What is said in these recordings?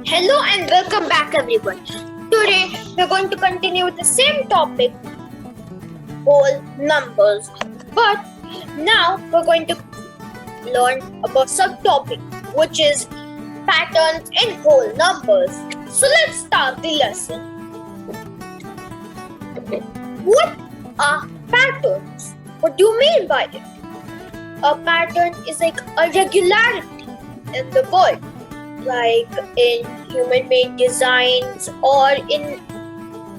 Hello and welcome back everyone. Today we're going to continue with the same topic, whole numbers. But now we're going to learn about subtopic, which is patterns in whole numbers. So let's start the lesson. What are patterns? What do you mean by it? A pattern is like a regularity in the world, like in human-made designs or in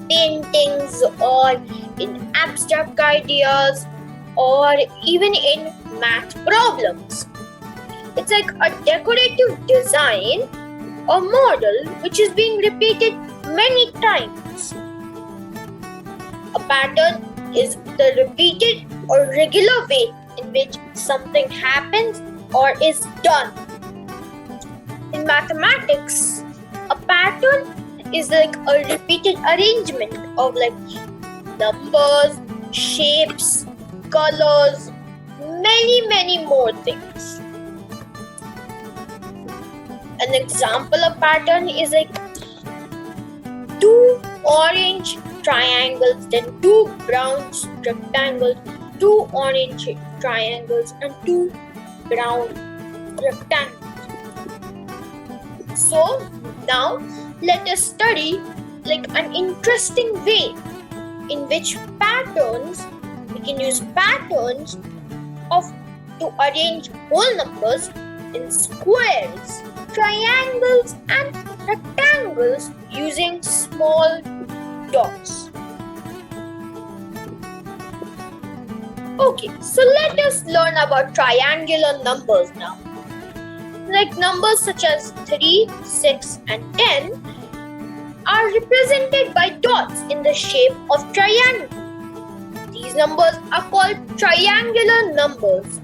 paintings or in abstract ideas or even in math problems. It's like a decorative design or model which is being repeated many times. A pattern is the repeated or regular way in which something happens or is done. In mathematics, a pattern is like a repeated arrangement of like numbers, shapes, colors, many more things. An example of pattern is like two orange triangles, then two brown rectangles, two orange triangles and two brown rectangles. So now let us study like an interesting way in which we can use patterns to arrange whole numbers in squares, triangles and rectangles using small dots. Okay, so let us learn about triangular numbers now. Like numbers such as 3, 6 and 10 are represented by dots in the shape of triangle. These numbers are called triangular numbers.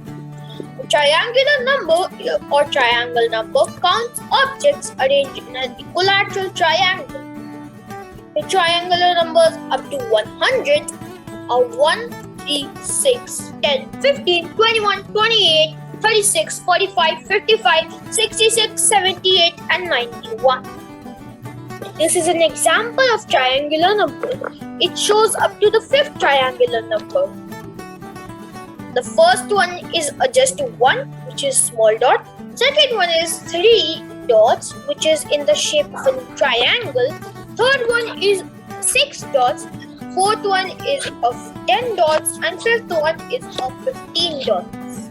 A triangular number or triangle number counts objects arranged in an equilateral triangle. The triangular numbers up to 100 are 1, 3, 6, 10, 15, 21, 28, 36, 45, 55, 66, 78 and 91. This is an example of triangular number. It shows up to the fifth triangular number. The first one is just 1, which is small dot. Second one is 3 dots, which is in the shape of a triangle. Third one is 6 dots. Fourth one is of 10 dots and fifth one is of 15 dots.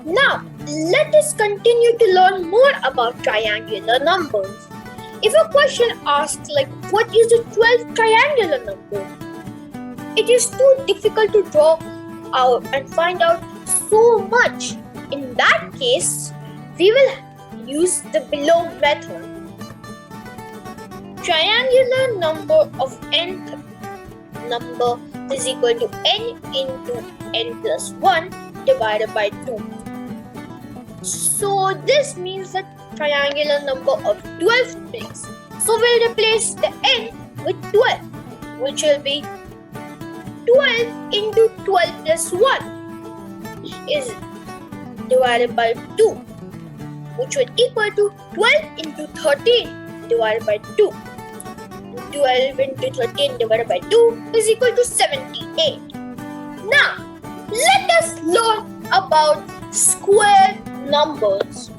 Now, let us continue to learn more about triangular numbers. If a question asks like, what is the 12th triangular number? It is too difficult to draw out and find out so much. In that case, we will use the below method. Triangular number of nth number is equal to n into n plus 1 divided by 2. So this means that triangular number of 12th place. So we'll replace the n with 12, which will be 12 into 12 plus 1 is divided by 2, which will equal to 12 into 13 divided by 2. 12 into 13 divided by 2 is equal to 78. Now, let us learn about square numbers.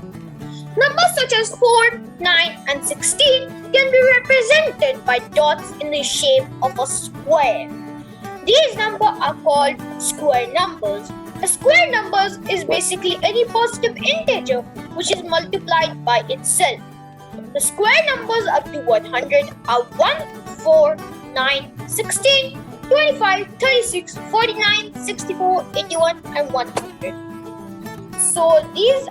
Numbers such as 4, 9 and 16 can be represented by dots in the shape of a square. These numbers are called square numbers. A square number is basically any positive integer which is multiplied by itself. The square numbers up to 100 are 1, 4, 9, 16, 25, 36, 49, 64, 81 and 100. So these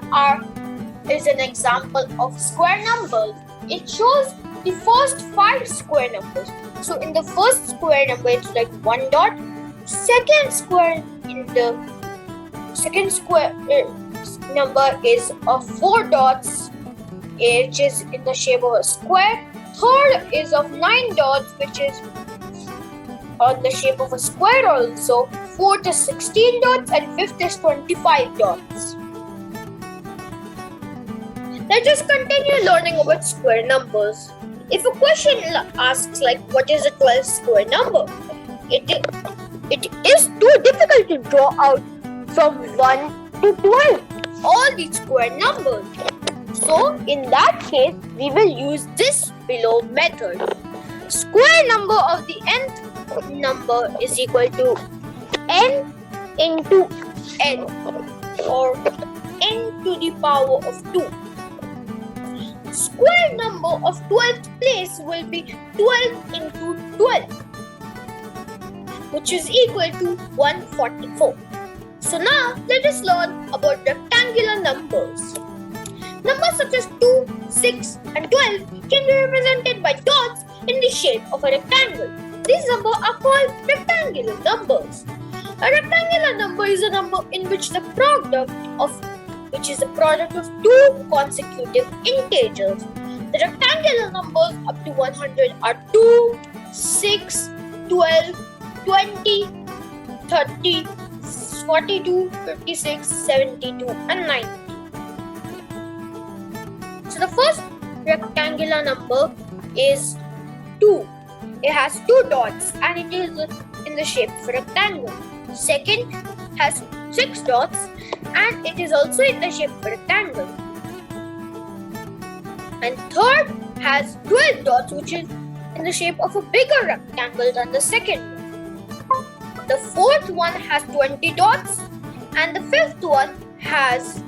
is an example of square numbers. It shows the first 5 square numbers. So in the first square number it's like 1 dot. Second square number is of 4 dots, which is in the shape of a square. Third is of 9 dots, which is on the shape of a square also. Fourth is 16 dots and fifth is 25 dots. Let us continue learning about square numbers. If a question asks like what is a 12th square number, it is too difficult to draw out from 1 to 12 all these square numbers. So in that case, we will use this below method. Square number of the nth number is equal to n into n, or n to the power of 2. Square number of 12th place will be 12 into 12, which is equal to 144. So now let us learn about rectangular numbers. Numbers such as 2, 6 and 12 can be represented by dots in the shape of a rectangle. These numbers are called rectangular numbers. A rectangular number is a number in which the product of two consecutive integers. The rectangular numbers up to 100 are 2, 6, 12, 20, 30, 42, 56, 72 and 90. So the first rectangular number is 2. It has 2 dots and it is in the shape of a rectangle. Second has 6 dots and it is also in the shape of a rectangle. And third has 12 dots, which is in the shape of a bigger rectangle than the second one. The fourth one has 20 dots and the fifth one has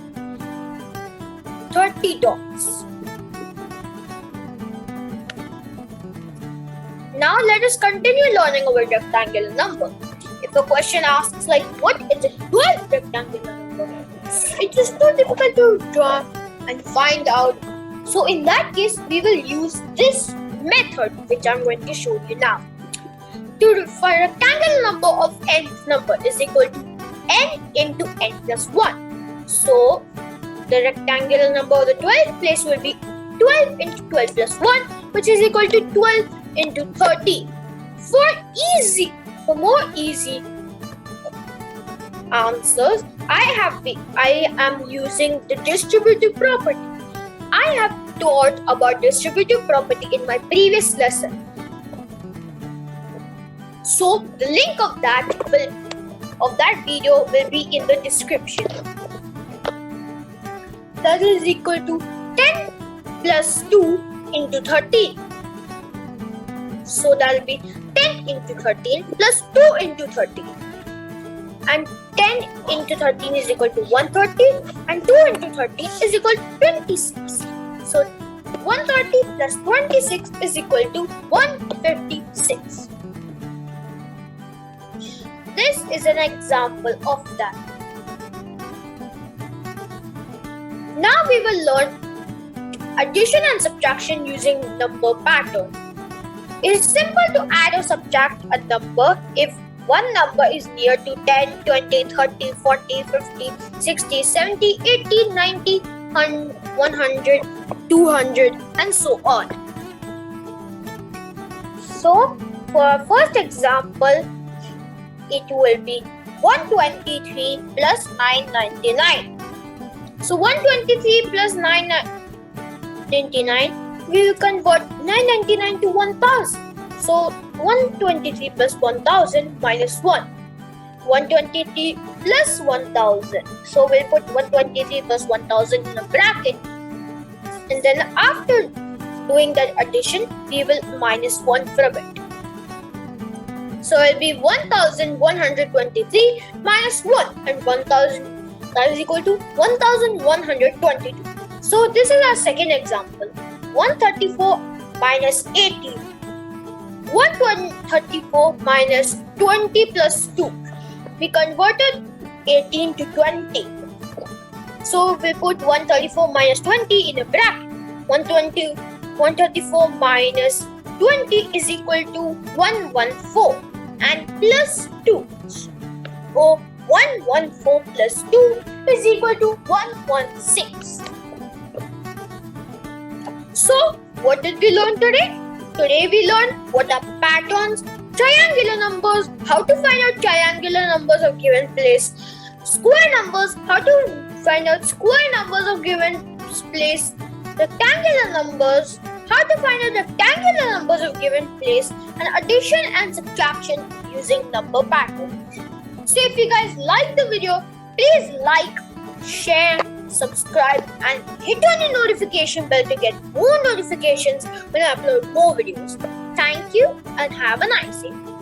30 dots. Now let us continue learning about rectangular number. If a question asks like what is a 12th rectangular number, it is too difficult to draw and find out. So in that case, we will use this method which I am going to show you now. For a rectangular number of nth number is equal to n into n plus 1. So the rectangular number of the 12th place will be 12 into 12 plus 1, which is equal to 12 into 30. For more easy answers, I am using the distributive property. I have taught about distributive property in my previous lesson. So the link of that video will be in the description. That is equal to 10 plus 2 into 13. So that will be 10 into 13 plus 2 into 13. And 10 into 13 is equal to 130 and 2 into 13 is equal to 26. So 130 plus 26 is equal to 156. This is an example of that. Now we will learn addition and subtraction using number pattern. It is simple to add or subtract a number if one number is near to 10, 20, 30, 40, 50, 60, 70, 80, 90, 100, 200 and so on. So for our first example, it will be 123 plus 999. So 123 plus 999, we will convert 999 to 1000. So 123 plus 1000 minus 1. 123 plus 1000. So we'll put 123 plus 1000 in a bracket. And then after doing that addition, we will minus 1 from it. So it will be 1123 minus 1, and 1000, that is equal to 1122. So this is our second example. 134 minus 80. 134 minus 20 plus 2. We converted 18 to 20. So we put 134 minus 20 in a bracket. 134 minus 20 is equal to 114 and plus 2. So 114 plus 2 is equal to 116. So what did we learn today? Today we learned what are patterns, triangular numbers, how to find out triangular numbers of given place, square numbers, how to find out square numbers of given place, rectangular numbers, how to find out rectangular numbers of given place, and addition and subtraction using number pattern. So if you guys like the video, please like, share, subscribe and hit on the notification bell to get more notifications when I upload more videos. Thank you and have a nice day.